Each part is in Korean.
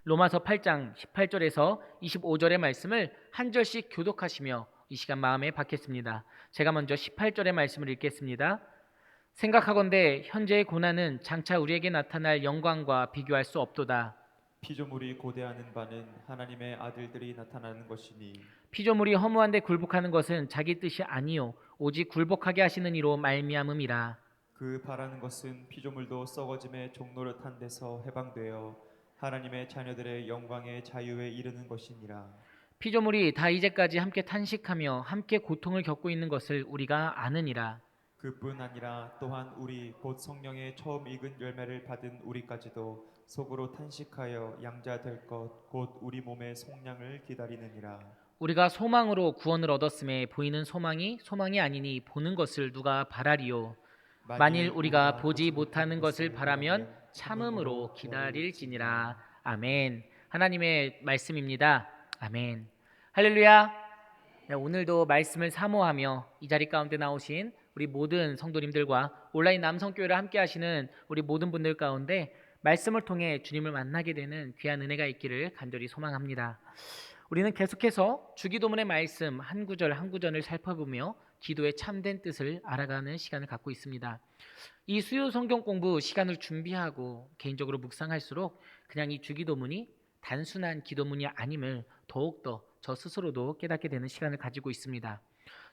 로마서 8장 18절에서 25절의 말씀을 한 절씩 교독하시며 이 시간 마음에 받겠습니다. 제가 먼저 18절의 말씀을 읽겠습니다. 생각하건대 현재의 고난은 장차 우리에게 나타날 영광과 비교할 수 없도다. 피조물이 고대하는 바는 하나님의 아들들이 나타나는 것이니 피조물이 허무한데 굴복하는 것은 자기 뜻이 아니요 오직 굴복하게 하시는 이로 말미암음이라. 그 바라는 것은 피조물도 썩어짐의 종노릇한 데서 해방되어 하나님의 자녀들의 영광의 자유에 이르는 것이니라. 피조물이 다 이제까지 함께 탄식하며 함께 고통을 겪고 있는 것을 우리가 아느니라. 그뿐 아니라 또한 우리 곧 성령의 처음 익은 열매를 받은 우리까지도 속으로 탄식하여 양자 될 것 곧 우리 몸의 속량을 기다리느니라. 우리가 소망으로 구원을 얻었음에 보이는 소망이 아니니 보는 것을 누가 바라리요. 만일 우리가 보지 못하는 것을 바라면 참음으로 기다릴지니라. 아멘. 하나님의 말씀입니다. 아멘. 할렐루야. 네, 오늘도 말씀을 사모하며 이 자리 가운데 나오신 우리 모든 성도님들과 온라인 남성교회를 함께 하시는 우리 모든 분들 가운데 말씀을 통해 주님을 만나게 되는 귀한 은혜가 있기를 간절히 소망합니다. 우리는 계속해서 주기도문의 말씀 한 구절 한 구절을 살펴보며 기도의 참된 뜻을 알아가는 시간을 갖고 있습니다. 이 수요 성경 공부 시간을 준비하고 개인적으로 묵상할수록 그냥 이 주기도문이 단순한 기도문이 아님을 더욱더 저 스스로도 깨닫게 되는 시간을 가지고 있습니다.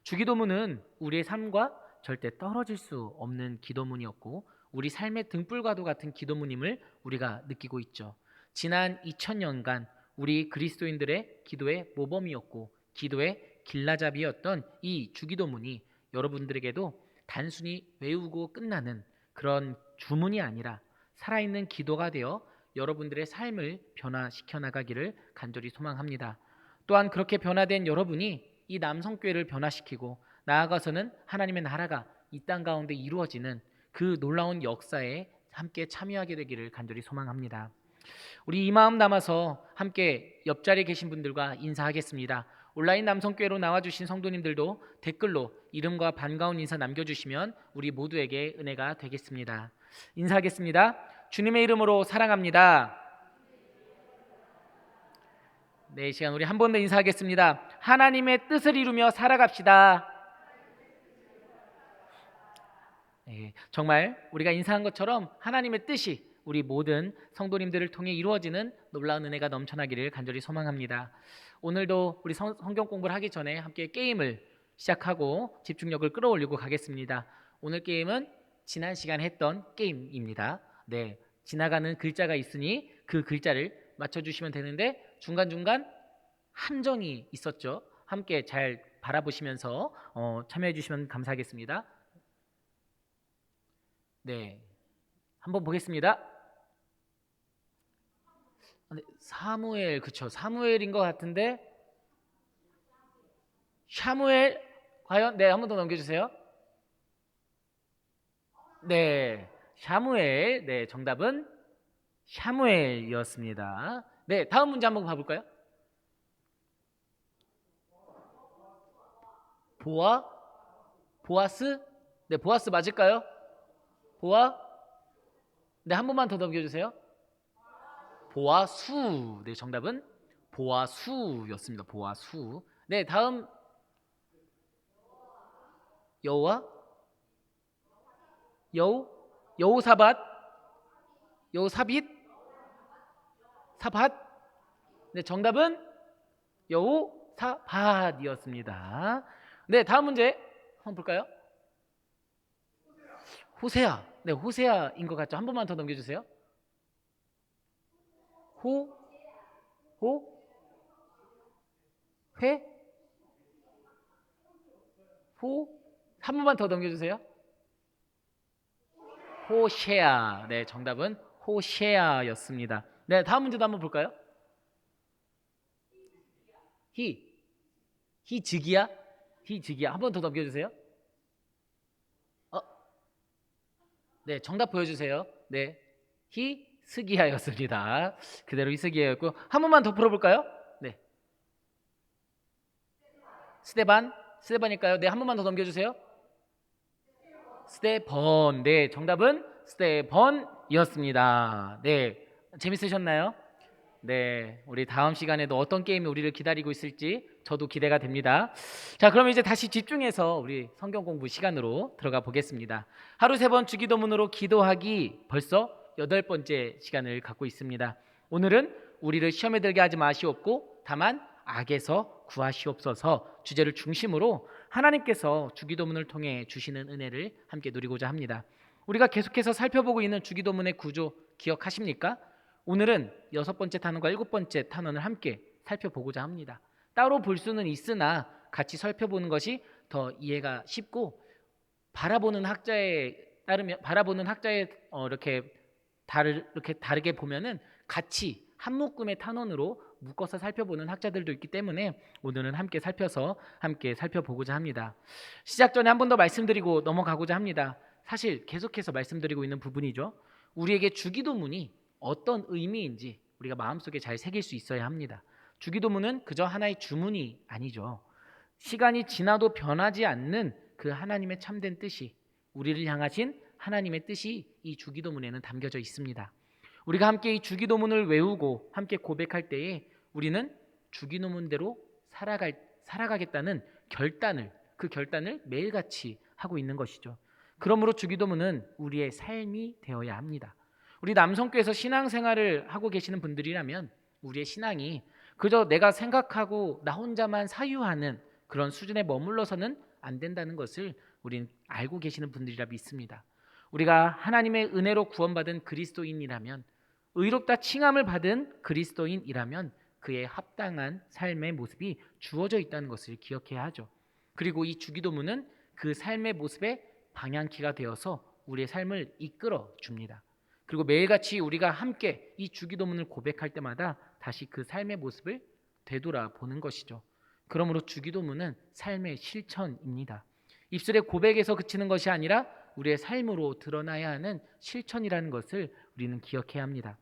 주기도문은 우리의 삶과 절대 떨어질 수 없는 기도문이었고 우리 삶의 등불과도 같은 기도문임을 우리가 느끼고 있죠. 지난 2000년간 우리 그리스도인들의 기도의 모범이었고 기도의 길라잡이였던 이 주기도문이 여러분들에게도 단순히 외우고 끝나는 그런 주문이 아니라 살아있는 기도가 되어 여러분들의 삶을 변화시켜 나가기를 간절히 소망합니다. 또한 그렇게 변화된 여러분이 이 남성교회를 변화시키고 나아가서는 하나님의 나라가 이 땅 가운데 이루어지는 그 놀라운 역사에 함께 참여하게 되기를 간절히 소망합니다. 우리 이 마음 담아서 함께 옆자리에 계신 분들과 인사하겠습니다. 온라인 남성교회로 나와주신 성도님들도 댓글로 이름과 반가운 인사 남겨주시면 우리 모두에게 은혜가 되겠습니다. 인사하겠습니다. 주님의 이름으로 사랑합니다. 네, 이 시간 우리 한 번 더 인사하겠습니다. 하나님의 뜻을 이루며 살아갑시다. 네, 정말 우리가 인사한 것처럼 하나님의 뜻이 우리 모든 성도님들을 통해 이루어지는 놀라운 은혜가 넘쳐나기를 간절히 소망합니다. 오늘도 우리 성경 공부를 하기 전에 함께 게임을 시작하고 집중력을 끌어올리고 가겠습니다. 오늘 게임은 지난 시간에 했던 게임입니다. 네, 지나가는 글자가 있으니 그 글자를 맞춰주시면 되는데 중간중간 함정이 있었죠. 함께 잘 바라보시면서 참여해 주시면 감사하겠습니다. 네, 한번 보겠습니다. 네, 사무엘, 그쵸, 사무엘인 것 같은데 샤무엘 과연? 네, 한 번 더 넘겨주세요. 네, 샤무엘. 네, 정답은 샤무엘이었습니다. 네, 다음 문제 한번 봐볼까요? 보아스? 네, 보아스 맞을까요? 네, 한 번만 더 넘겨주세요. 보아수. 네, 정답은 보아수였습니다. 보아수. 네, 다음 여호와? 여우사밧? 여우사빗? 사밧? 네, 정답은 여우사밧이었습니다. 네, 다음 문제 한번 볼까요? 호세아. 네, 호세아인 것 같죠? 한 번만 더 넘겨주세요. 회? 한 번만 더 넘겨주세요. 호셰아. 네, 정답은 호셰아였습니다. 네, 다음 문제도 한번 볼까요? 희즉이야? 한 번 더 넘겨주세요. 네, 정답 보여주세요. 네, 희스기야였습니다. 그대로 희스기야였고 한 번만 더 풀어볼까요? 네, 스테반일까요? 네, 한 번만 더 넘겨주세요. 스테번. 네, 정답은 스테번이었습니다. 네, 재밌으셨나요? 네, 우리 다음 시간에도 어떤 게임이 우리를 기다리고 있을지 저도 기대가 됩니다. 자, 그럼 이제 다시 집중해서 우리 성경 공부 시간으로 들어가 보겠습니다. 하루 3번 주기도문으로 기도하기 벌써 8번째 시간을 갖고 있습니다. 오늘은 우리를 시험에 들게 하지 마시옵고 다만 악에서 구하시옵소서 주제를 중심으로 하나님께서 주기도문을 통해 주시는 은혜를 함께 누리고자 합니다. 우리가 계속해서 살펴보고 있는 주기도문의 구조 기억하십니까? 오늘은 6번째 탄원과 7번째 탄원을 함께 살펴보고자 합니다. 따로 볼 수는 있으나 같이 살펴보는 것이 더 이해가 쉽고 바라보는 학자에 따르면 이렇게 다르게 보면은 같이 한 묶음의 탄원으로 묶어서 살펴보는 학자들도 있기 때문에 오늘은 함께 살펴보고자 합니다. 시작 전에 한 번 더 말씀드리고 넘어가고자 합니다. 사실 계속해서 말씀드리고 있는 부분이죠. 우리에게 주기도문이 어떤 의미인지 우리가 마음속에 잘 새길 수 있어야 합니다. 주기도문은 그저 하나의 주문이 아니죠. 시간이 지나도 변하지 않는 그 하나님의 참된 뜻이, 우리를 향하신 하나님의 뜻이 이 주기도문에는 담겨져 있습니다. 우리가 함께 이 주기도문을 외우고 함께 고백할 때에 우리는 주기도문대로 살아가겠다는 그 결단을 매일같이 하고 있는 것이죠. 그러므로 주기도문은 우리의 삶이 되어야 합니다. 우리 남성교회에서 신앙생활을 하고 계시는 분들이라면 우리의 신앙이 그저 내가 생각하고 나 혼자만 사유하는 그런 수준에 머물러서는 안 된다는 것을 우리는 알고 계시는 분들이라 믿습니다. 우리가 하나님의 은혜로 구원받은 그리스도인이라면, 의롭다 칭함을 받은 그리스도인이라면 그의 합당한 삶의 모습이 주어져 있다는 것을 기억해야 하죠. 그리고 이 주기도문은 그 삶의 모습의 방향키가 되어서 우리의 삶을 이끌어 줍니다. 그리고 매일같이 우리가 함께 이 주기도문을 고백할 때마다 다시 그 삶의 모습을 되돌아보는 것이죠. 그러므로 주기도문은 삶의 실천입니다. 입술의 고백에서 그치는 것이 아니라 우리의 삶으로 드러나야 하는 실천이라는 것을 우리는 기억해야 합니다.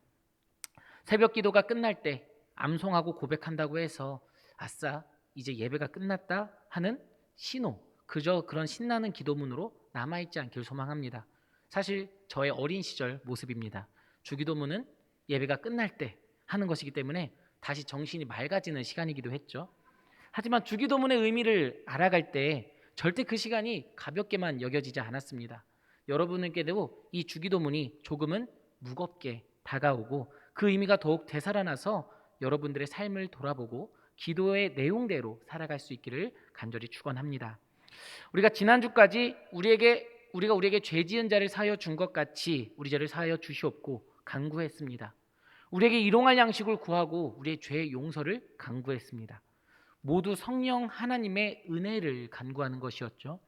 새벽 기도가 끝날 때 암송하고 고백한다고 해서 아싸 이제 예배가 끝났다 하는 신호, 그저 그런 신나는 기도문으로 남아있지 않기를 소망합니다. 사실 저의 어린 시절 모습입니다. 주기도문은 예배가 끝날 때 하는 것이기 때문에 다시 정신이 맑아지는 시간이기도 했죠. 하지만 주기도문의 의미를 알아갈 때 절대 그 시간이 가볍게만 여겨지지 않았습니다. 여러분에게도 이 주기도문이 조금은 무겁게 다가오고 그 의미가 더욱 되살아나서 여러분들의 삶을 돌아보고 기도의 내용대로 살아갈 수 있기를 간절히 축원합니다. 우리가 지난주까지 우리가 우리에게 죄 지은 자를 사하여 준 것 같이 우리 죄를 사하여 주시옵고 간구했습니다. 우리에게 일용할 양식을 구하고 우리의 죄의 용서를 간구했습니다. 모두 성령 하나님의 은혜를 간구하는 것이었죠.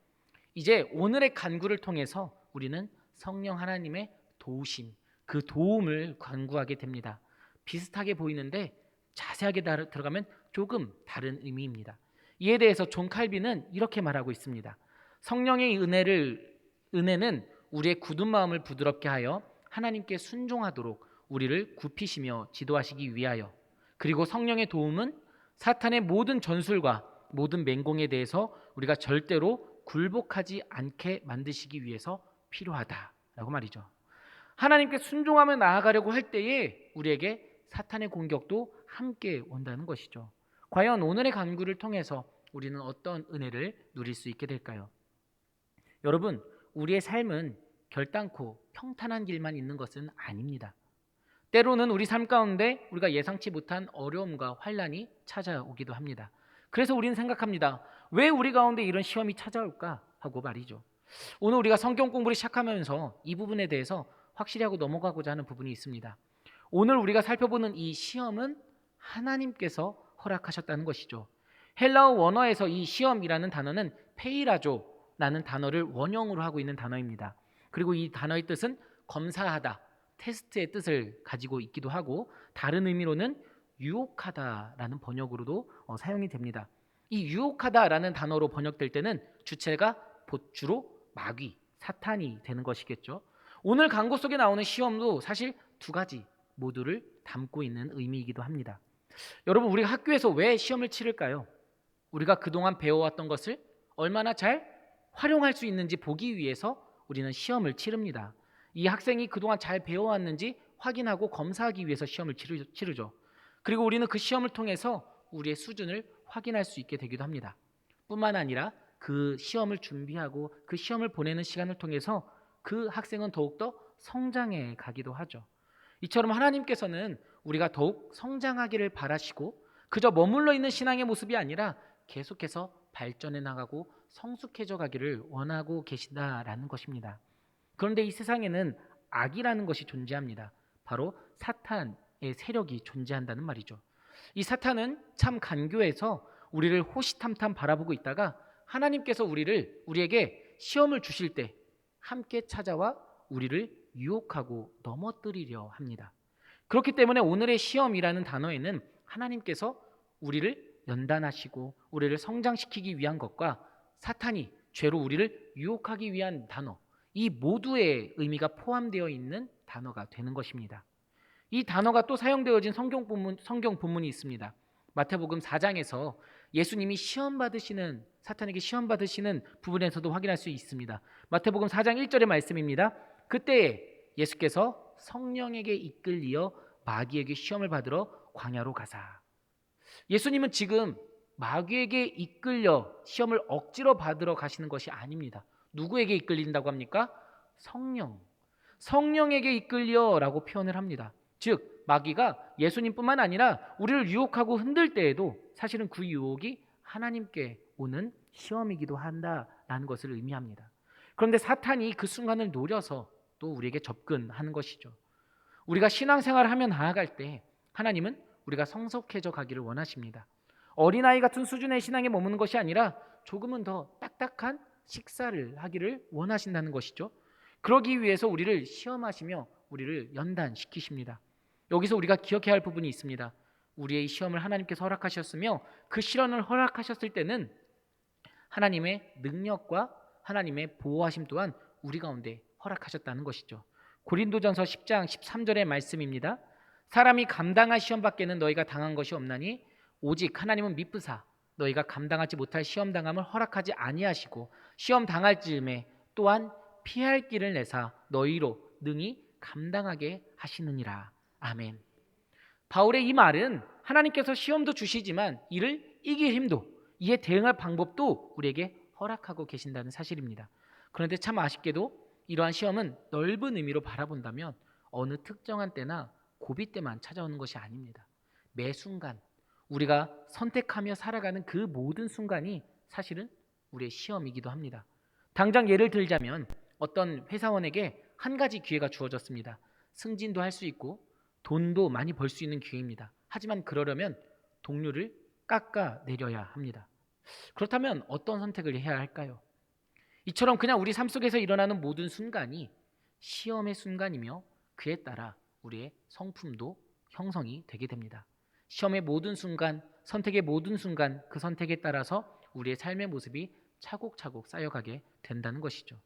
이제 오늘의 간구를 통해서 우리는 성령 하나님의 도우심, 그 도움을 간구하게 됩니다. 비슷하게 보이는데 자세하게 들어가면 조금 다른 의미입니다. 이에 대해서 존 칼빈은 이렇게 말하고 있습니다. 성령의 은혜는 우리의 굳은 마음을 부드럽게 하여 하나님께 순종하도록 우리를 굽히시며 지도하시기 위하여, 그리고 성령의 도움은 사탄의 모든 전술과 모든 맹공에 대해서 우리가 절대로 굴복하지 않게 만드시기 위해서 필요하다라고 말이죠. 하나님께 순종하며 나아가려고 할 때에 우리에게 사탄의 공격도 함께 온다는 것이죠. 과연 오늘의 간구를 통해서 우리는 어떤 은혜를 누릴 수 있게 될까요? 여러분, 우리의 삶은 결단코 평탄한 길만 있는 것은 아닙니다. 때로는 우리 삶 가운데 우리가 예상치 못한 어려움과 환난이 찾아오기도 합니다. 그래서 우리는 생각합니다. 왜 우리 가운데 이런 시험이 찾아올까 하고 말이죠. 오늘 우리가 성경 공부를 시작하면서 이 부분에 대해서 확실히 하고 넘어가고자 하는 부분이 있습니다. 오늘 우리가 살펴보는 이 시험은 하나님께서 허락하셨다는 것이죠. 헬라어 원어에서 이 시험이라는 단어는 페이라조라는 단어를 원형으로 하고 있는 단어입니다. 그리고 이 단어의 뜻은 검사하다, 테스트의 뜻을 가지고 있기도 하고 다른 의미로는 유혹하다라는 번역으로도 사용이 됩니다. 이 유혹하다라는 단어로 번역될 때는 주체가 주로 마귀, 사탄이 되는 것이겠죠. 오늘 강구 속에 나오는 시험도 사실 두 가지 모두를 담고 있는 의미이기도 합니다. 여러분, 우리가 학교에서 왜 시험을 치를까요? 우리가 그동안 배워왔던 것을 얼마나 잘 활용할 수 있는지 보기 위해서 우리는 시험을 치릅니다. 이 학생이 그동안 잘 배워왔는지 확인하고 검사하기 위해서 시험을 치르죠. 그리고 우리는 그 시험을 통해서 우리의 수준을 확인할 수 있게 되기도 합니다. 뿐만 아니라 그 시험을 준비하고 그 시험을 보내는 시간을 통해서 그 학생은 더욱더 성장해 가기도 하죠. 이처럼 하나님께서는 우리가 더욱 성장하기를 바라시고 그저 머물러 있는 신앙의 모습이 아니라 계속해서 발전해 나가고 성숙해져 가기를 원하고 계신다라는 것입니다. 그런데 이 세상에는 악이라는 것이 존재합니다. 바로 사탄의 세력이 존재한다는 말이죠. 이 사탄은 참 간교해서 우리를 호시탐탐 바라보고 있다가 하나님께서 우리에게 시험을 주실 때 함께 찾아와 우리를 유혹하고 넘어뜨리려 합니다. 그렇기 때문에 오늘의 시험이라는 단어에는 하나님께서 우리를 연단하시고 우리를 성장시키기 위한 것과 사탄이 죄로 우리를 유혹하기 위한 단어, 이 모두의 의미가 포함되어 있는 단어가 되는 것입니다. 이 단어가 또 사용되어진 성경 본문이 있습니다. 마태복음 4장에서 예수님이 사탄에게 시험 받으시는 부분에서도 확인할 수 있습니다. 마태복음 4장 1절의 말씀입니다. 그때 예수께서 성령에게 이끌리어 마귀에게 시험을 받으러 광야로 가사. 예수님은 지금 마귀에게 이끌려 시험을 억지로 받으러 가시는 것이 아닙니다. 누구에게 이끌린다고 합니까? 성령에게 이끌려라고 표현을 합니다. 즉 마귀가 예수님뿐만 아니라 우리를 유혹하고 흔들 때에도 사실은 그 유혹이 하나님께 오는 시험이기도 한다라는 것을 의미합니다. 그런데 사탄이 그 순간을 노려서 또 우리에게 접근하는 것이죠. 우리가 신앙생활을 하며 나아갈 때 하나님은 우리가 성숙해져 가기를 원하십니다. 어린아이 같은 수준의 신앙에 머무는 것이 아니라 조금은 더 딱딱한 식사를 하기를 원하신다는 것이죠. 그러기 위해서 우리를 시험하시며 우리를 연단시키십니다. 여기서 우리가 기억해야 할 부분이 있습니다. 우리의 시험을 하나님께서 허락하셨으며 그 시련을 허락하셨을 때는 하나님의 능력과 하나님의 보호하심 또한 우리 가운데 허락하셨다는 것이죠. 고린도전서 10장 13절의 말씀입니다. 사람이 감당할 시험 밖에는 너희가 당한 것이 없나니 오직 하나님은 미쁘사 너희가 감당하지 못할 시험 당함을 허락하지 아니하시고 시험 당할 즈음에 또한 피할 길을 내사 너희로 능히 감당하게 하시느니라. 아멘. 바울의 이 말은 하나님께서 시험도 주시지만 이를 이길 힘도, 이에 대응할 방법도 우리에게 허락하고 계신다는 사실입니다. 그런데 참 아쉽게도 이러한 시험은 넓은 의미로 바라본다면 어느 특정한 때나 고비 때만 찾아오는 것이 아닙니다. 매 순간 우리가 선택하며 살아가는 그 모든 순간이 사실은 우리의 시험이기도 합니다. 당장 예를 들자면 어떤 회사원에게 한 가지 기회가 주어졌습니다. 승진도 할 수 있고 돈도 많이 벌 수 있는 기회입니다. 하지만 그러려면 동료를 깎아내려야 합니다. 그렇다면 어떤 선택을 해야 할까요? 이처럼 그냥 우리 삶 속에서 일어나는 모든 순간이 시험의 순간이며 그에 따라 우리의 성품도 형성이 되게 됩니다. 시험의 모든 순간, 선택의 모든 순간, 그 선택에 따라서 우리의 삶의 모습이 차곡차곡 쌓여가게 된다는 것이죠.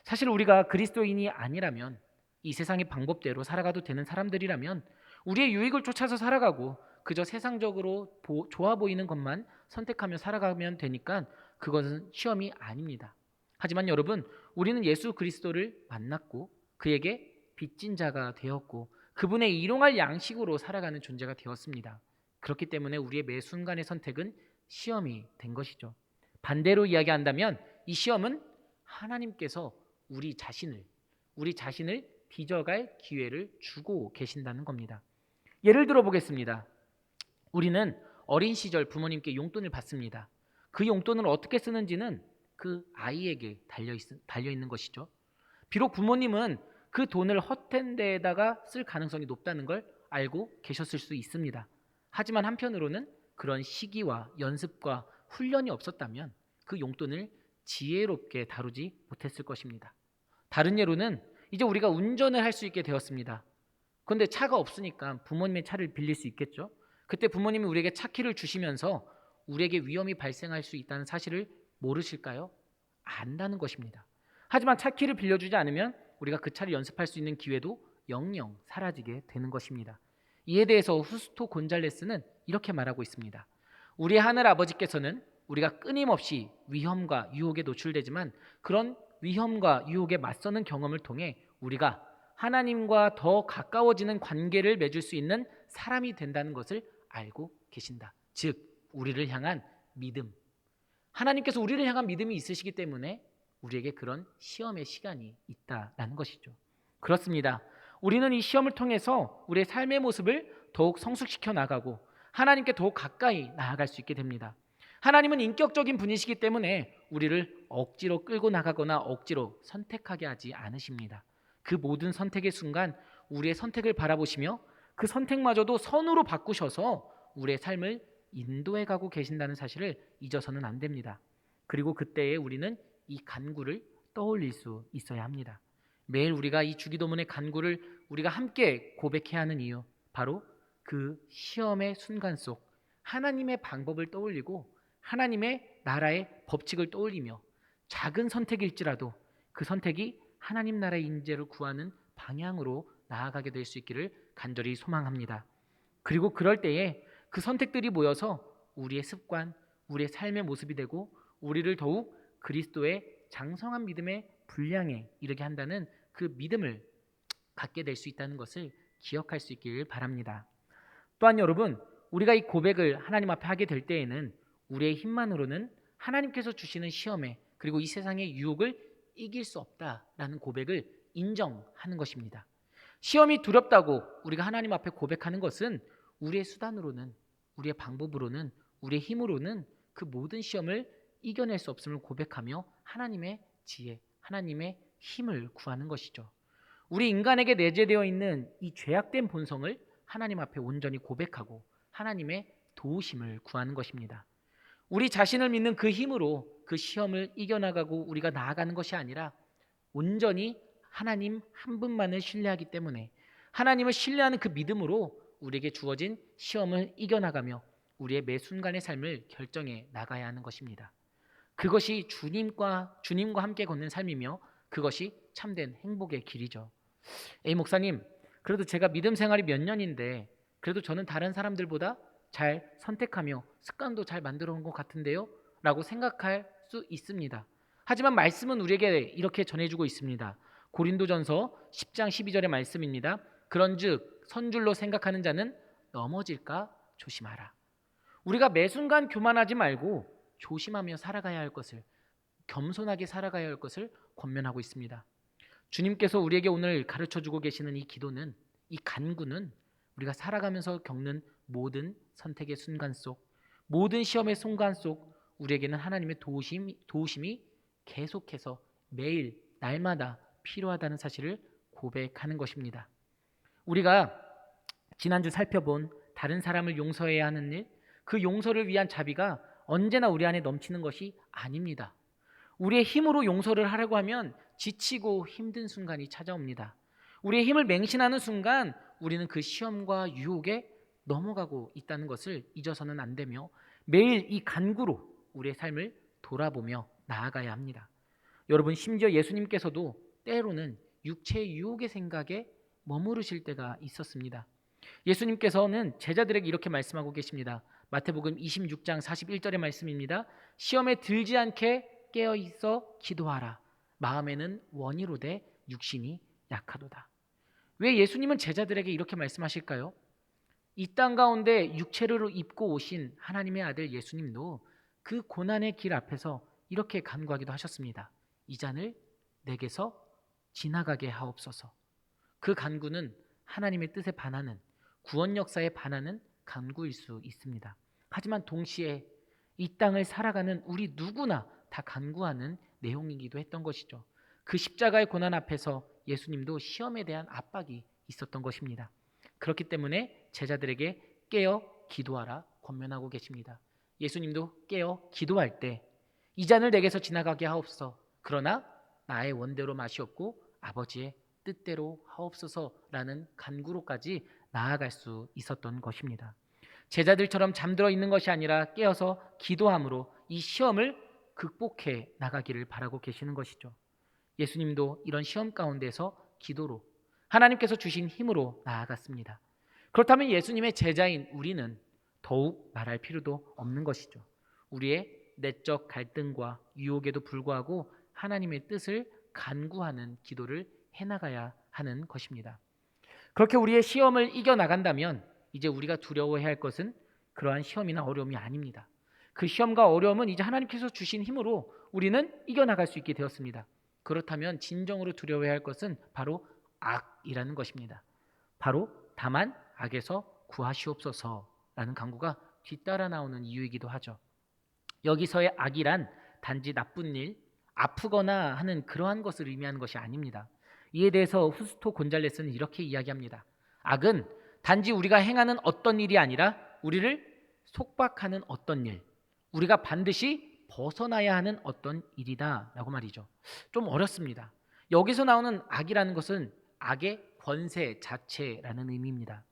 사실 우리가 그리스도인이 아니라면, 이 세상의 방법대로 살아가도 되는 사람들이라면 우리의 유익을 쫓아서 살아가고 그저 세상적으로 좋아 보이는 것만 선택하며 살아가면 되니까 그것은 시험이 아닙니다. 하지만 여러분, 우리는 예수 그리스도를 만났고 그에게 빚진 자가 되었고 그분의 일용할 양식으로 살아가는 존재가 되었습니다. 그렇기 때문에 우리의 매 순간의 선택은 시험이 된 것이죠. 반대로 이야기한다면 이 시험은 하나님께서 우리 자신을 빚어갈 기회를 주고 계신다는 겁니다. 예를 들어 보겠습니다. 우리는 어린 시절 부모님께 용돈을 받습니다. 그 용돈을 어떻게 쓰는지는 그 아이에게 달려 있는 것이죠. 비록 부모님은 그 돈을 헛된 데에다가 쓸 가능성이 높다는 걸 알고 계셨을 수 있습니다. 하지만 한편으로는 그런 시기와 연습과 훈련이 없었다면 그 용돈을 지혜롭게 다루지 못했을 것입니다. 다른 예로는 이제 우리가 운전을 할 수 있게 되었습니다. 그런데 차가 없으니까 부모님의 차를 빌릴 수 있겠죠. 그때 부모님이 우리에게 차키를 주시면서 우리에게 위험이 발생할 수 있다는 사실을 모르실까요? 안다는 것입니다. 하지만 차키를 빌려주지 않으면 우리가 그 차를 연습할 수 있는 기회도 영영 사라지게 되는 것입니다. 이에 대해서 후스토 곤잘레스는 이렇게 말하고 있습니다. 우리 하늘 아버지께서는 우리가 끊임없이 위험과 유혹에 노출되지만 그런 위험과 유혹에 맞서는 경험을 통해 우리가 하나님과 더 가까워지는 관계를 맺을 수 있는 사람이 된다는 것을 알고 계신다. 즉 우리를 향한 믿음, 하나님께서 우리를 향한 믿음이 있으시기 때문에 우리에게 그런 시험의 시간이 있다라는 것이죠. 그렇습니다. 우리는 이 시험을 통해서 우리의 삶의 모습을 더욱 성숙시켜 나가고 하나님께 더욱 가까이 나아갈 수 있게 됩니다. 하나님은 인격적인 분이시기 때문에 우리를 억지로 끌고 나가거나 억지로 선택하게 하지 않으십니다. 그 모든 선택의 순간 우리의 선택을 바라보시며 그 선택마저도 선으로 바꾸셔서 우리의 삶을 인도해 가고 계신다는 사실을 잊어서는 안 됩니다. 그리고 그때에 우리는 이 간구를 떠올릴 수 있어야 합니다. 매일 우리가 이 주기도문의 간구를 우리가 함께 고백해야 하는 이유, 바로 그 시험의 순간 속 하나님의 방법을 떠올리고 하나님의 나라의 법칙을 떠올리며 작은 선택일지라도 그 선택이 하나님 나라의 인재를 구하는 방향으로 나아가게 될 수 있기를 간절히 소망합니다. 그리고 그럴 때에 그 선택들이 모여서 우리의 습관, 우리의 삶의 모습이 되고 우리를 더욱 그리스도의 장성한 믿음의 분량에 이르게 한다는 그 믿음을 갖게 될 수 있다는 것을 기억할 수 있기를 바랍니다. 또한 여러분, 우리가 이 고백을 하나님 앞에 하게 될 때에는 우리의 힘만으로는 하나님께서 주시는 시험에 그리고 이 세상의 유혹을 이길 수 없다라는 고백을 인정하는 것입니다. 시험이 두렵다고 우리가 하나님 앞에 고백하는 것은 우리의 수단으로는, 우리의 방법으로는, 우리의 힘으로는 그 모든 시험을 이겨낼 수 없음을 고백하며 하나님의 지혜, 하나님의 힘을 구하는 것이죠. 우리 인간에게 내재되어 있는 이 죄악된 본성을 하나님 앞에 온전히 고백하고 하나님의 도우심을 구하는 것입니다. 우리 자신을 믿는 그 힘으로 그 시험을 이겨나가고 우리가 나아가는 것이 아니라 온전히 하나님 한 분만을 신뢰하기 때문에 하나님을 신뢰하는 그 믿음으로 우리에게 주어진 시험을 이겨나가며 우리의 매 순간의 삶을 결정해 나가야 하는 것입니다. 그것이 주님과 함께 걷는 삶이며 그것이 참된 행복의 길이죠. 에이 목사님, 그래도 제가 믿음 생활이 몇 년인데 그래도 저는 다른 사람들보다 잘 선택하며 습관도 잘 만들어 온 것 같은데요? 라고 생각할 수 있습니다. 하지만 말씀은 우리에게 이렇게 전해주고 있습니다. 고린도전서 10장 12절의 말씀입니다. 그런즉 선줄로 생각하는 자는 넘어질까 조심하라. 우리가 매 순간 교만하지 말고 조심하며 살아가야 할 것을, 겸손하게 살아가야 할 것을 권면하고 있습니다. 주님께서 우리에게 오늘 가르쳐주고 계시는 이 기도는, 이 간구는 우리가 살아가면서 겪는 모든 선택의 순간 속, 모든 시험의 순간 속 우리에게는 하나님의 도우심이 계속해서 매일 날마다 필요하다는 사실을 고백하는 것입니다. 우리가 지난주 살펴본 다른 사람을 용서해야 하는 일, 그 용서를 위한 자비가 언제나 우리 안에 넘치는 것이 아닙니다. 우리의 힘으로 용서를 하려고 하면 지치고 힘든 순간이 찾아옵니다. 우리의 힘을 맹신하는 순간 우리는 그 시험과 유혹에 넘어가고 있다는 것을 잊어서는 안 되며 매일 이 간구로 우리의 삶을 돌아보며 나아가야 합니다. 여러분, 심지어 예수님께서도 때로는 육체의 유혹의 생각에 머무르실 때가 있었습니다. 예수님께서는 제자들에게 이렇게 말씀하고 계십니다. 마태복음 26장 41절의 말씀입니다. 시험에 들지 않게 깨어있어 기도하라. 마음에는 원이로되 육신이 약하도다. 왜 예수님은 제자들에게 이렇게 말씀하실까요? 이 땅 가운데 육체를 입고 오신 하나님의 아들 예수님도 그 고난의 길 앞에서 이렇게 간구하기도 하셨습니다. 이 잔을 내게서 지나가게 하옵소서. 그 간구는 하나님의 뜻에 반하는, 구원 역사에 반하는 간구일 수 있습니다. 하지만 동시에 이 땅을 살아가는 우리 누구나 다 간구하는 내용이기도 했던 것이죠. 그 십자가의 고난 앞에서 예수님도 시험에 대한 압박이 있었던 것입니다. 그렇기 때문에 제자들에게 깨어 기도하라 권면하고 계십니다. 예수님도 깨어 기도할 때 이 잔을 내게서 지나가게 하옵소서. 그러나 나의 원대로 마시옵고 아버지의 뜻대로 하옵소서라는 간구로까지 나아갈 수 있었던 것입니다. 제자들처럼 잠들어 있는 것이 아니라 깨어서 기도함으로 이 시험을 극복해 나가기를 바라고 계시는 것이죠. 예수님도 이런 시험 가운데서 기도로 하나님께서 주신 힘으로 나아갔습니다. 그렇다면 예수님의 제자인 우리는 더욱 말할 필요도 없는 것이죠. 우리의 내적 갈등과 유혹에도 불구하고 하나님의 뜻을 간구하는 기도를 해나가야 하는 것입니다. 그렇게 우리의 시험을 이겨나간다면 이제 우리가 두려워해야 할 것은 그러한 시험이나 어려움이 아닙니다. 그 시험과 어려움은 이제 하나님께서 주신 힘으로 우리는 이겨나갈 수 있게 되었습니다. 그렇다면 진정으로 두려워해야 할 것은 바로 악이라는 것입니다. 바로 다만 악에서 구하시옵소서라는 간구가 뒤따라 나오는 이유이기도 하죠. 여기서의 악이란 단지 나쁜 일, 아프거나 하는 그러한 것을 의미하는 것이 아닙니다. 이에 대해서 후스토 곤잘레스는 이렇게 이야기합니다. 악은 단지 우리가 행하는 어떤 일이 아니라 우리를 속박하는 어떤 일, 우리가 반드시 벗어나야 하는 어떤 일이다 라고 말이죠. 좀 어렵습니다. 여기서 나오는 악이라는 것은 악의 권세 자체라는 의미입니다.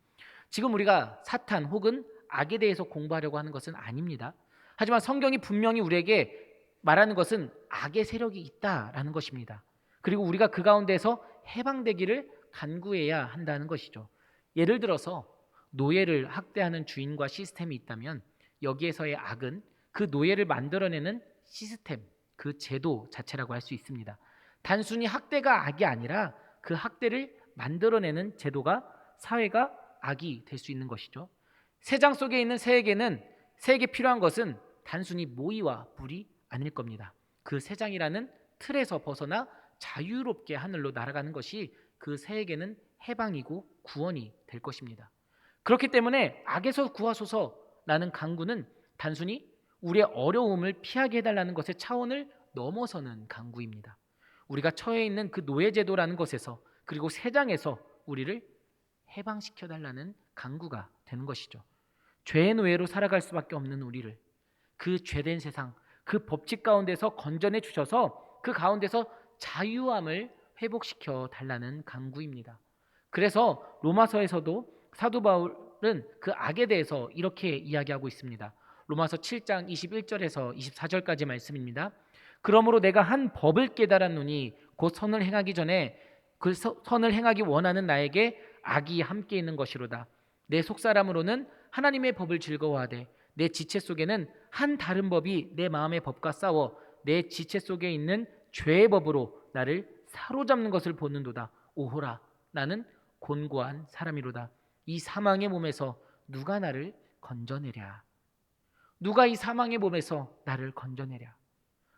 지금 우리가 사탄 혹은 악에 대해서 공부하려고 하는 것은 아닙니다. 하지만 성경이 분명히 우리에게 말하는 것은 악의 세력이 있다라는 것입니다. 그리고 우리가 그 가운데서 해방되기를 간구해야 한다는 것이죠. 예를 들어서 노예를 학대하는 주인과 시스템이 있다면 여기에서의 악은 그 노예를 만들어내는 시스템, 그 제도 자체라고 할 수 있습니다. 단순히 학대가 악이 아니라 그 학대를 만들어내는 제도가, 사회가 악이 될 수 있는 것이죠. 새장 속에 있는 새에게 필요한 것은 단순히 모의와 불이 아닐 겁니다. 그 새장이라는 틀에서 벗어나 자유롭게 하늘로 날아가는 것이 그 새에게는 해방이고 구원이 될 것입니다. 그렇기 때문에 악에서 구하소서라는 간구는 단순히 우리의 어려움을 피하게 해달라는 것의 차원을 넘어서는 간구입니다. 우리가 처해 있는 그 노예제도라는 것에서, 그리고 새장에서 우리를 해방시켜달라는 간구가 되는 것이죠. 죄의 노예로 살아갈 수밖에 없는 우리를 그 죄된 세상, 그 법칙 가운데서 건져내 주셔서 그 가운데서 자유함을 회복시켜 달라는 간구입니다. 그래서 로마서에서도 사도 바울은 그 악에 대해서 이렇게 이야기하고 있습니다. 로마서 7장 21절에서 24절까지 말씀입니다. 그러므로 내가 한 법을 깨달았노니 곧 선을 행하기 전에 그 선을 행하기 원하는 나에게 악이 함께 있는 것이로다. 내 속사람으로는 하나님의 법을 즐거워하되 내 지체 속에는 한 다른 법이 내 마음의 법과 싸워 내 지체 속에 있는 죄의 법으로 나를 사로잡는 것을 보는도다. 오호라, 나는 곤고한 사람이로다. 이 사망의 몸에서 누가 나를 건져내랴. 누가 이 사망의 몸에서 나를 건져내랴.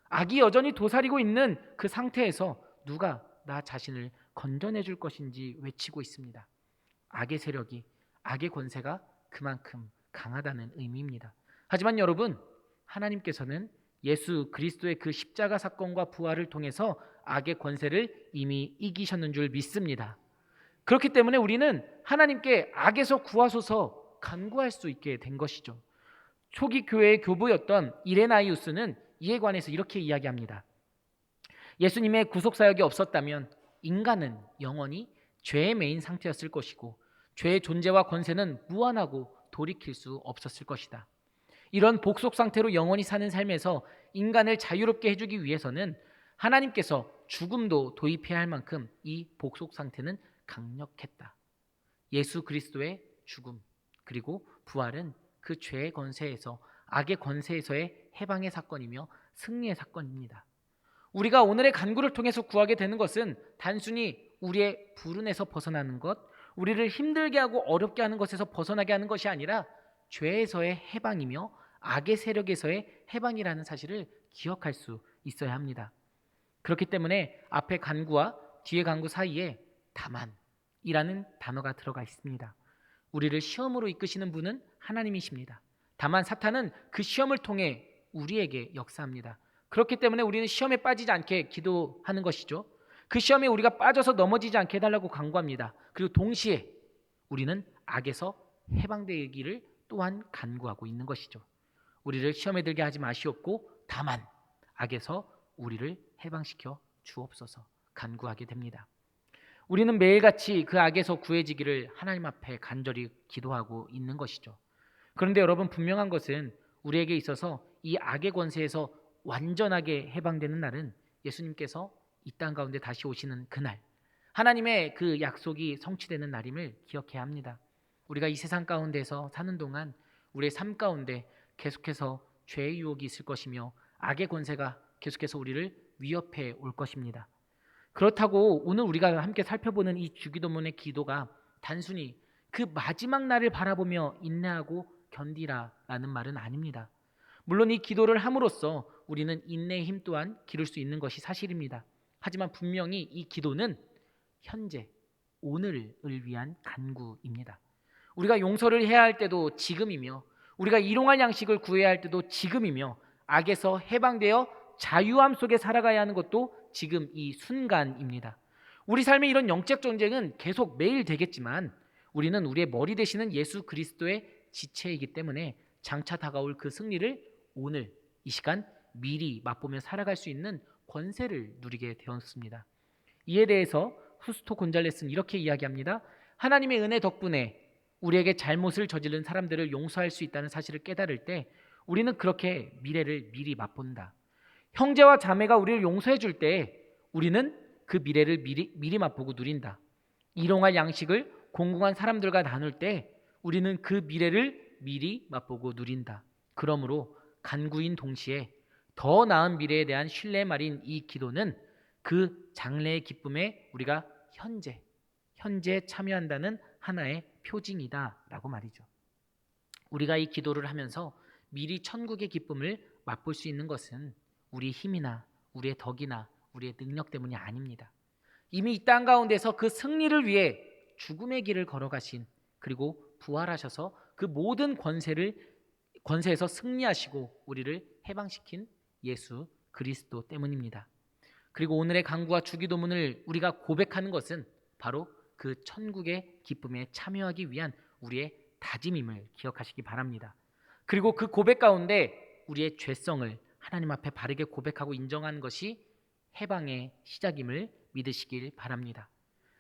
악이 여전히 도사리고 있는 그 상태에서 누가 나 자신을 건져내 줄 것인지 외치고 있습니다. 악의 세력이, 악의 권세가 그만큼 강하다는 의미입니다. 하지만 여러분, 하나님께서는 예수 그리스도의 그 십자가 사건과 부활을 통해서 악의 권세를 이미 이기셨는 줄 믿습니다. 그렇기 때문에 우리는 하나님께 악에서 구하소서 간구할 수 있게 된 것이죠. 초기 교회의 교부였던 이레나이우스는 이에 관해서 이렇게 이야기합니다. 예수님의 구속사역이 없었다면 인간은 영원히 죄에 매인 상태였을 것이고 죄의 존재와 권세는 무한하고 돌이킬 수 없었을 것이다. 이런 복속 상태로 영원히 사는 삶에서 인간을 자유롭게 해주기 위해서는 하나님께서 죽음도 도입해야 할 만큼 이 복속 상태는 강력했다. 예수 그리스도의 죽음 그리고 부활은 그 죄의 권세에서, 악의 권세에서의 해방의 사건이며 승리의 사건입니다. 우리가 오늘의 간구를 통해서 구하게 되는 것은 단순히 우리의 불운에서 벗어나는 것, 우리를 힘들게 하고 어렵게 하는 것에서 벗어나게 하는 것이 아니라 죄에서의 해방이며 악의 세력에서의 해방이라는 사실을 기억할 수 있어야 합니다. 그렇기 때문에 앞에 간구와 뒤에 간구 사이에 다만이라는 단어가 들어가 있습니다. 우리를 시험으로 이끄시는 분은 하나님이십니다. 다만 사탄은 그 시험을 통해 우리에게 역사합니다. 그렇기 때문에 우리는 시험에 빠지지 않게 기도하는 것이죠. 그 시험에 우리가 빠져서 넘어지지 않게 해달라고 간구합니다. 그리고 동시에 우리는 악에서 해방되기를 또한 간구하고 있는 것이죠. 우리를 시험에 들게 하지 마시옵고 다만 악에서 우리를 해방시켜 주옵소서 간구하게 됩니다. 우리는 매일같이 그 악에서 구해지기를 하나님 앞에 간절히 기도하고 있는 것이죠. 그런데 여러분, 분명한 것은 우리에게 있어서 이 악의 권세에서 완전하게 해방되는 날은 예수님께서 이 땅 가운데 다시 오시는 그날, 하나님의 그 약속이 성취되는 날임을 기억해야 합니다. 우리가 이 세상 가운데서 사는 동안 우리의 삶 가운데 계속해서 죄의 유혹이 있을 것이며 악의 권세가 계속해서 우리를 위협해 올 것입니다. 그렇다고 오늘 우리가 함께 살펴보는 이 주기도문의 기도가 단순히 그 마지막 날을 바라보며 인내하고 견디라라는 말은 아닙니다. 물론 이 기도를 함으로써 우리는 인내의 힘 또한 기를 수 있는 것이 사실입니다. 하지만 분명히 이 기도는 현재, 오늘을 위한 간구입니다. 우리가 용서를 해야 할 때도 지금이며 우리가 일용할 양식을 구해야 할 때도 지금이며 악에서 해방되어 자유함 속에 살아가야 하는 것도 지금 이 순간입니다. 우리 삶의 이런 영적 전쟁은 계속 매일 되겠지만 우리는 우리의 머리 되시는 예수 그리스도의 지체이기 때문에 장차 다가올 그 승리를 오늘 이 시간 미리 맛보며 살아갈 수 있는 권세를 누리게 되었습니다. 이에 대해서 후스토 곤잘레스는 이렇게 이야기합니다. 하나님의 은혜 덕분에 우리에게 잘못을 저지른 사람들을 용서할 수 있다는 사실을 깨달을 때 우리는 그렇게 미래를 미리 맛본다. 형제와 자매가 우리를 용서해 줄 때 우리는 그 미래를 미리 맛보고 누린다. 일용할 양식을 공공한 사람들과 나눌 때 우리는 그 미래를 미리 맛보고 누린다. 그러므로 간구인 동시에 더 나은 미래에 대한 신뢰의 말인 이 기도는 그 장래의 기쁨에 우리가 현재 참여한다는 하나의 표징이다라고 말이죠. 우리가 이 기도를 하면서 미리 천국의 기쁨을 맛볼 수 있는 것은 우리의 힘이나 우리의 덕이나 우리의 능력 때문이 아닙니다. 이미 이 땅 가운데서 그 승리를 위해 죽음의 길을 걸어가신 그리고 부활하셔서 그 모든 권세에서 승리하시고 우리를 해방시킨 예수 그리스도 때문입니다. 그리고 오늘의 간구와 주기도문을 우리가 고백하는 것은 바로 그 천국의 기쁨에 참여하기 위한 우리의 다짐임을 기억하시기 바랍니다. 그리고 그 고백 가운데 우리의 죄성을 하나님 앞에 바르게 고백하고 인정하는 것이 해방의 시작임을 믿으시길 바랍니다.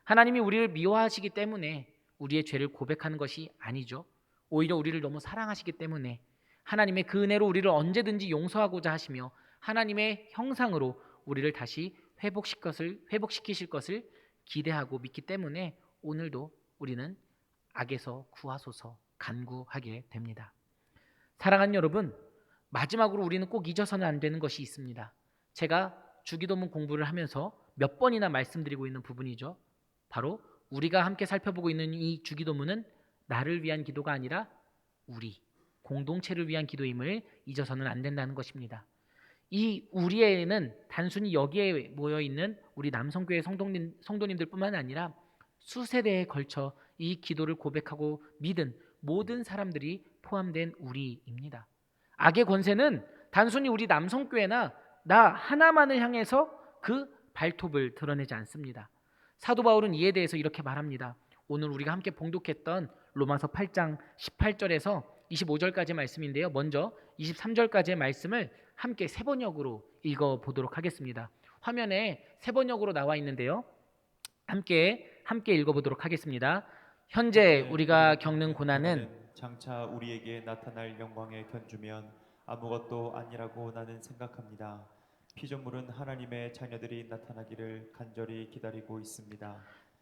하나님이 우리를 미워하시기 때문에 우리의 죄를 고백하는 것이 아니죠. 오히려 우리를 너무 사랑하시기 때문에 하나님의 그 은혜로 우리를 언제든지 용서하고자 하시며 하나님의 형상으로 우리를 다시 회복시키실 것을 기대하고 믿기 때문에 오늘도 우리는 악에서 구하소서 간구하게 됩니다. 사랑하는 여러분, 마지막으로 우리는 꼭 잊어서는 안 되는 것이 있습니다. 제가 주기도문 공부를 하면서 몇 번이나 말씀드리고 있는 부분이죠. 바로 우리가 함께 살펴보고 있는 이 주기도문은 나를 위한 기도가 아니라 우리 공동체를 위한 기도임을 잊어서는 안 된다는 것입니다. 이 우리에는 단순히 여기에 모여있는 우리 남성교회 성도님들뿐만 아니라 수세대에 걸쳐 이 기도를 고백하고 믿은 모든 사람들이 포함된 우리입니다. 악의 권세는 단순히 우리 남성교회나 나 하나만을 향해서 그 발톱을 드러내지 않습니다. 사도 바울은 이에 대해서 이렇게 말합니다. 오늘 우리가 함께 봉독했던 로마서 8장 18절에서 25절까지 말씀인데요. 먼저 23절까지의 말씀을 함께 세번역으로 읽어보도록 하겠습니다. 화면에 세번역으로 나와 있는데요. 함께 읽어보도록 하겠습니다. 현재 우리가 겪는 고난은 장차 우리에게 나타날 영광에 견주면 아무것도 아니라고 나는 생각합니다. 피조물은 하나님의 자녀들이 나타나기를 간절히 기다리고 있습니다.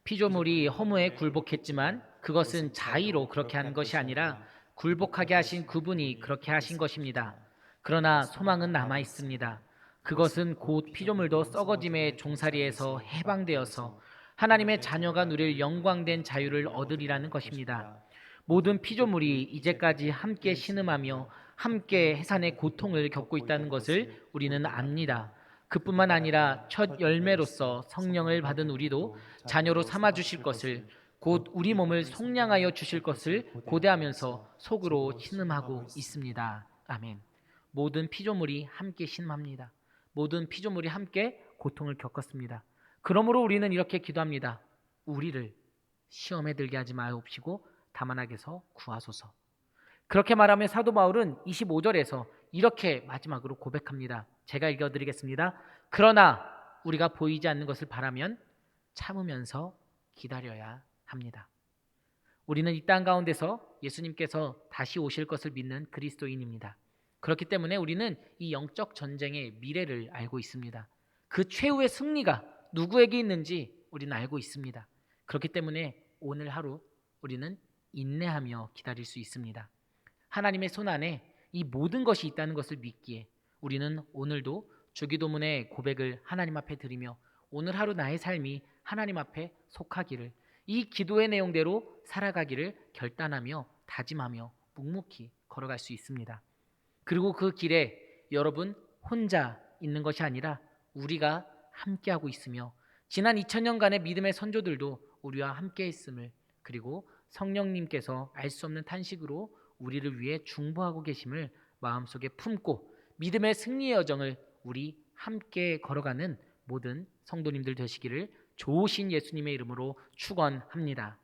피조물이 허무에 굴복했지만 그것은 자의로 그렇게 한 것이 아니라 굴복하게 하신 그분이 그렇게 하신 것입니다. 그러나 소망은 남아 있습니다. 그것은 곧 피조물도 썩어짐의 종살이에서 해방되어서 하나님의 자녀가 누릴 영광된 자유를 얻으리라는 것입니다. 모든 피조물이 이제까지 함께 신음하며 함께 해산의 고통을 겪고 있다는 것을 우리는 압니다. 그뿐만 아니라 첫 열매로서 성령을 받은 우리도 자녀로 삼아주실 것을, 곧 우리 몸을 속량하여 주실 것을 고대하면서 속으로 신음하고 있습니다. 아멘. 모든 피조물이 함께 신음합니다. 모든 피조물이 함께 고통을 겪었습니다. 그러므로 우리는 이렇게 기도합니다. 우리를 시험에 들게 하지 마옵시고 다만 악에서 구하소서. 그렇게 말하며 사도 바울은 25절에서 이렇게 마지막으로 고백합니다. 제가 읽어드리겠습니다. 그러나 우리가 보이지 않는 것을 바라면 참으면서 기다려야 합니다. 우리는 이 땅 가운데서 예수님께서 다시 오실 것을 믿는 그리스도인입니다. 그렇기 때문에 우리는 이 영적 전쟁의 미래를 알고 있습니다. 그 최후의 승리가 누구에게 있는지 우리는 알고 있습니다. 그렇기 때문에 오늘 하루 우리는 인내하며 기다릴 수 있습니다. 하나님의 손 안에 이 모든 것이 있다는 것을 믿기에 우리는 오늘도 주기도문의 고백을 하나님 앞에 드리며 오늘 하루 나의 삶이 하나님 앞에 속하기를, 이 기도의 내용대로 살아가기를 결단하며 다짐하며 묵묵히 걸어갈 수 있습니다. 그리고 그 길에 여러분 혼자 있는 것이 아니라 우리가 함께하고 있으며 지난 2000년간의 믿음의 선조들도 우리와 함께 했음을, 그리고 성령님께서 알 수 없는 탄식으로 우리를 위해 중보하고 계심을 마음속에 품고 믿음의 승리의 여정을 우리 함께 걸어가는 모든 성도님들 되시기를 좋으신 예수님의 이름으로 축원합니다.